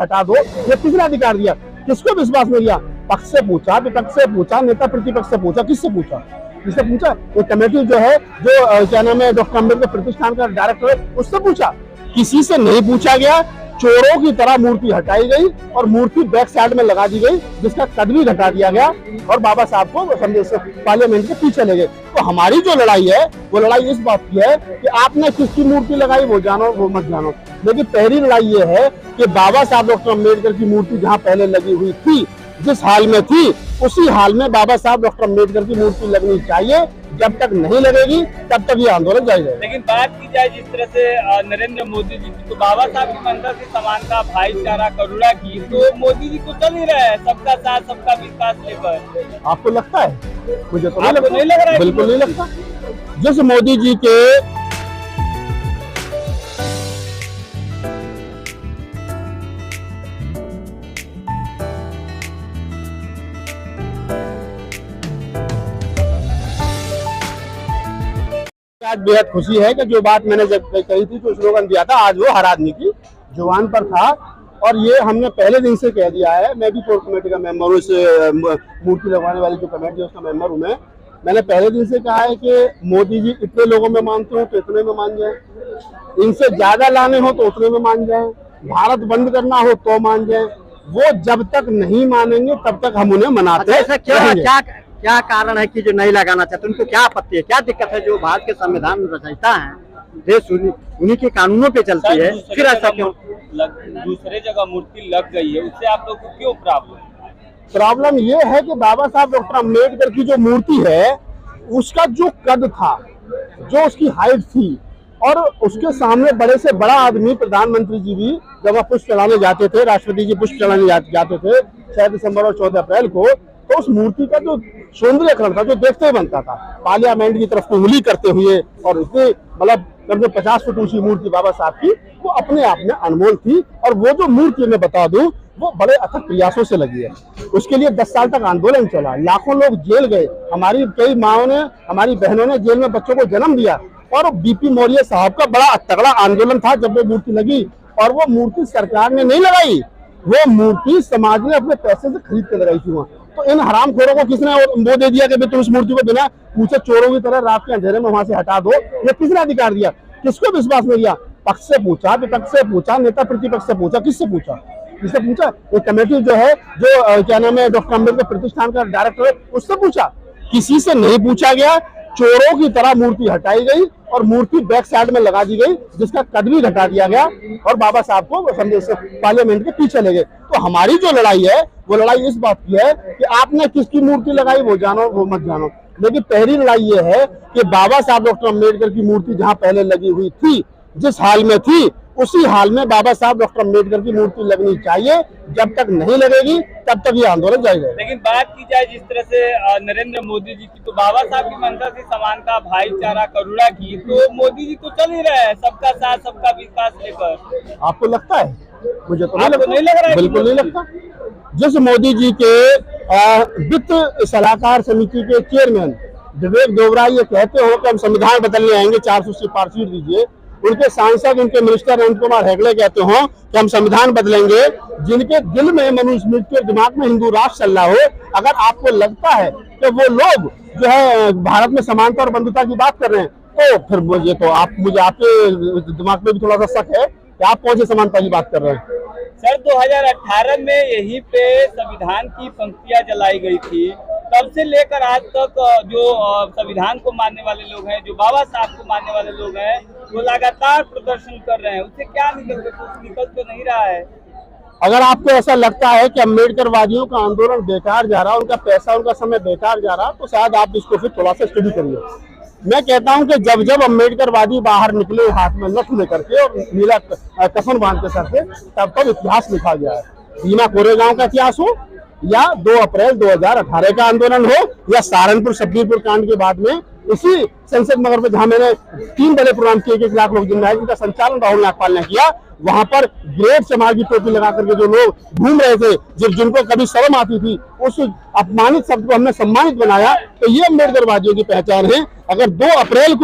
हटा दो, ये किसने अधिकार दिया? किसको विश्वास में लिया? पक्ष से पूछा, विपक्ष से पूछा, नेता प्रतिपक्ष से पूछा, किससे पूछा? किससे पूछा? ये कमेटी जो है, जो क्या नाम है, डॉक्टर अम्बेडकर प्रतिष्ठान का डायरेक्टर है, उससे पूछा? किसी से नहीं पूछा गया। चोरों की तरह मूर्ति हटाई गई और मूर्ति बैक साइड में लगा दी गई, जिसका कद भी घटा दिया गया और बाबा साहब को पार्लियामेंट के पीछे ले गए। तो हमारी जो लड़ाई है, वो लड़ाई इस बात की है कि आपने किसकी मूर्ति लगाई वो जानो, वो मत जानो, लेकिन पहली लड़ाई ये है कि बाबा साहब डॉक्टर अम्बेडकर की मूर्ति जहाँ पहले लगी हुई थी, जिस हाल में थी, उसी हाल में बाबा साहब डॉक्टर अम्बेडकर की मूर्ति लगनी चाहिए। जब तक नहीं लगेगी तब तक ये आंदोलन जारी रहेगा। लेकिन बात की जाए जिस तरह से नरेंद्र मोदी जी की, तो बाबा साहब की मंशा से समानता, भाईचारा, करुणा की, तो मोदी जी को चल ही रहा है सबका साथ सबका विकास लेकर। आपको लगता है? मुझे तो नहीं लग रहा है, बिल्कुल नहीं लगता। जिस मोदी जी के आज बेहद खुशी है कि जो बात मैंने जब कही थी, जो स्लोगन दिया था, आज वो हर आदमी की जुबान पर था और ये हमने पहले दिन से कह दिया है। मैं भी कोर कमेटी का मेंबर हूँ, इस मूर्ति लगवाने वाली जो कमेटी है उसका मेंबर हूँ मैं। मैंने पहले दिन से कहा है कि मोदी जी इतने लोगों में मानते हो तो इतने में मान जाए, इनसे ज्यादा लाने हो तो उतने में मान जाए, भारत बंद करना हो तो मान जाए। वो जब तक नहीं मानेंगे तब तक हम उन्हें मनाते रहेंगे। क्या कारण है कि जो नहीं लगाना चाहते? उनको क्या आपत्ति है, क्या दिक्कत है? जो भारत के संविधान रचयिता है, देश उन्हीं के कानूनों पे चलती है, फिर ऐसा क्यों? दूसरे जगह मूर्ति लग गई है, उससे आप लोग को क्यों प्रॉब्लम ये है कि बाबा साहब डॉक्टर अम्बेडकर की जो मूर्ति है, उसका जो कद था, जो उसकी हाइट थी, और उसके सामने बड़े से बड़ा आदमी प्रधानमंत्री जी भी जब वह पुष्प चलाने जाते थे, राष्ट्रपति जी पुष्प चलाने जाते थे 6 दिसंबर और 14 अप्रैल को, तो उस मूर्ति का जो सौंदर्यकरण था, जो देखते ही बनता था, पार्लियामेंट की तरफ उंगली करते हुए, और इतनी मतलब करीब 50 फुट ऊंची मूर्ति बाबा साहब की, वो अपने आप में अनमोल थी। और वो जो मूर्ति मैं बता दूं, वो बड़े अथक प्रयासों से लगी है। उसके लिए 10 साल तक आंदोलन चला, लाखों लोग जेल गए, हमारी कई माओं ने, हमारी बहनों ने जेल में बच्चों को जन्म दिया, और बीपी मौर्य साहब का बड़ा तगड़ा आंदोलन था जब वो मूर्ति लगी। और वो मूर्ति सरकार ने नहीं लगाई, वो मूर्ति समाज ने अपने पैसे से खरीद कर लगाई थी वहाँ। तो इन हरामखोरों को किसने वो दे दिया कि तुम इस मूर्ति को बिना पूछे चोरों की तरह रात के अंधेरे में वहां से हटा दो? ये किसने अधिकार दिया? किसको विश्वास में लिया? पक्ष से पूछा, विपक्ष से पूछा, नेता प्रतिपक्ष से पूछा, किससे पूछा? किससे पूछा? ये कमेटी जो है, जो क्या नाम है, डॉक्टर अम्बेडकर प्रतिष्ठान का डायरेक्टर है, उससे पूछा? किसी से नहीं पूछा गया। चोरों की तरह मूर्ति हटाई गई और मूर्ति बैक साइड में लगा दी गई, जिसका कद भी घटा दिया गया और बाबा साहब को पार्लियामेंट के पीछे ले गए। तो हमारी जो लड़ाई है, वो लड़ाई इस बात की है कि आपने किसकी मूर्ति लगाई वो जानो, वो मत जानो, लेकिन पहली लड़ाई ये है कि बाबा साहब डॉक्टर अम्बेडकर की मूर्ति जहाँ पहले लगी हुई थी, जिस हाल में थी, उसी हाल में बाबा साहब डॉक्टर अम्बेडकर की मूर्ति लगनी चाहिए। जब तक नहीं लगेगी तब तक ये आंदोलन जारी रहेगा। लेकिन बात की जाए जिस तरह से नरेंद्र मोदी जी की, तो बाबा साहब की मंशा से समानता, भाईचारा, करुणा की, तो मोदी जी तो चल ही रहा है सबका साथ सबका विकास लेकर। आपको लगता है? मुझे तो नहीं लग रहा है, बिल्कुल नहीं लगता। जिस मोदी जी के वित्त सलाहकार समिति के चेयरमैन विवेक देवरा ये कहते हो कि हम संविधान बदलने आएंगे, 400 से पार सीट दीजिए, उनके सांसद, उनके मिनिस्टर अनंत कुमार हेगड़े कहते हो कि हम संविधान बदलेंगे, जिनके दिल में, मनुस्मृति के दिमाग में हिंदू राष्ट्र चल रहा हो, अगर आपको लगता है कि वो लोग जो है भारत में समानता और बंधुता की बात कर रहे हैं, तो फिर मुझे आपके दिमाग में भी थोड़ा सा शक है कि आप कौन सी समानता की बात कर रहे हैं। सर 2018 में यहीं पे संविधान की पंक्तियां जलाई गई थी, तब से लेकर आज तक जो संविधान को मानने वाले लोग हैं, जो बाबा साहब को मानने वाले लोग हैं, वो लगातार प्रदर्शन कर रहे हैं। उससे क्या निकल तो नहीं रहा है। अगर आपको ऐसा लगता है कि अम्बेडकरवादियों का आंदोलन बेकार जा रहा, उनका पैसा, उनका समय बेकार जा रहा, तो शायद आप इसको फिर थोड़ा सा स्टडी करिए। मैं कहता हूं कि जब जब अम्बेडकरवादी बाहर निकले हाथ में लठ में करके और नीला कफन बांध के सर से, तब तब इतिहास लिखा गया है। भीमा कोरेगांव का इतिहास हो, या 2 अप्रैल 2018 का आंदोलन हो, या सहारनपुर शब्बीरपुर कांड के बाद में इसी संसद नगर में जहां मैंने 3 बड़े प्रोग्राम किए, 1 लाख लोग जिनमें जिनका संचालन राहुल नागपाल ने किया, वहां पर ग्रेट समाज की टोपी लगा करके जो लोग घूम रहे थे, जिनको कभी शर्म आती थी, उस अपमानित शब्द को हमने सम्मानित बनाया। तो ये अम्बेडकरवादियों की पहचान है। अगर 2 अप्रैल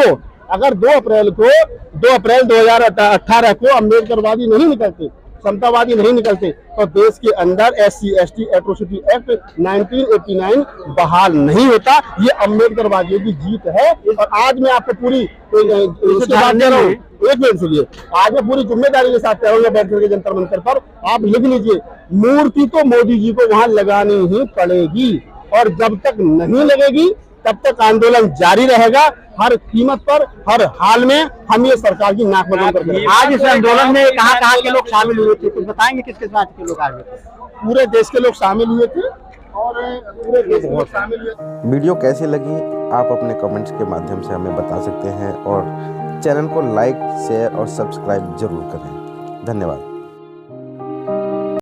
2018 को अम्बेडकरवादी नहीं निकलते, समतावादी नहीं निकलते तो देश के अंदर SC/ST एट्रोसिटी एक्ट 1989 बहाल नहीं होता। ये अम्बेडकरवादियों की जीत है। और आज मैं आपको पूरी इसके साथ कह रहा हूँ, एक मिनट सुनिए, आज मैं पूरी जिम्मेदारी के साथ कह रहा हूँ बैठ करके जंतर मंतर पर, आप लिख लीजिए, मूर्ति तो मोदी जी को वहां लगानी ही पड़ेगी और जब तक नहीं लगेगी तब तक आंदोलन जारी रहेगा। हर कीमत पर, हर हाल में हम ये सरकार की नाक बदल करके। आज इस आंदोलन में कहाँ के लोग शामिल हुए थे, कुछ बताएंगे किसके साथ के लोग आए थे? पूरे देश के लोग शामिल हुए थे और पूरे देश के लोग शामिल हुए थे। वीडियो कैसी लगी आप अपने कमेंट्स के माध्यम से हमें बता सकते हैं और चैनल को लाइक, शेयर और सब्सक्राइब जरूर करें। धन्यवाद।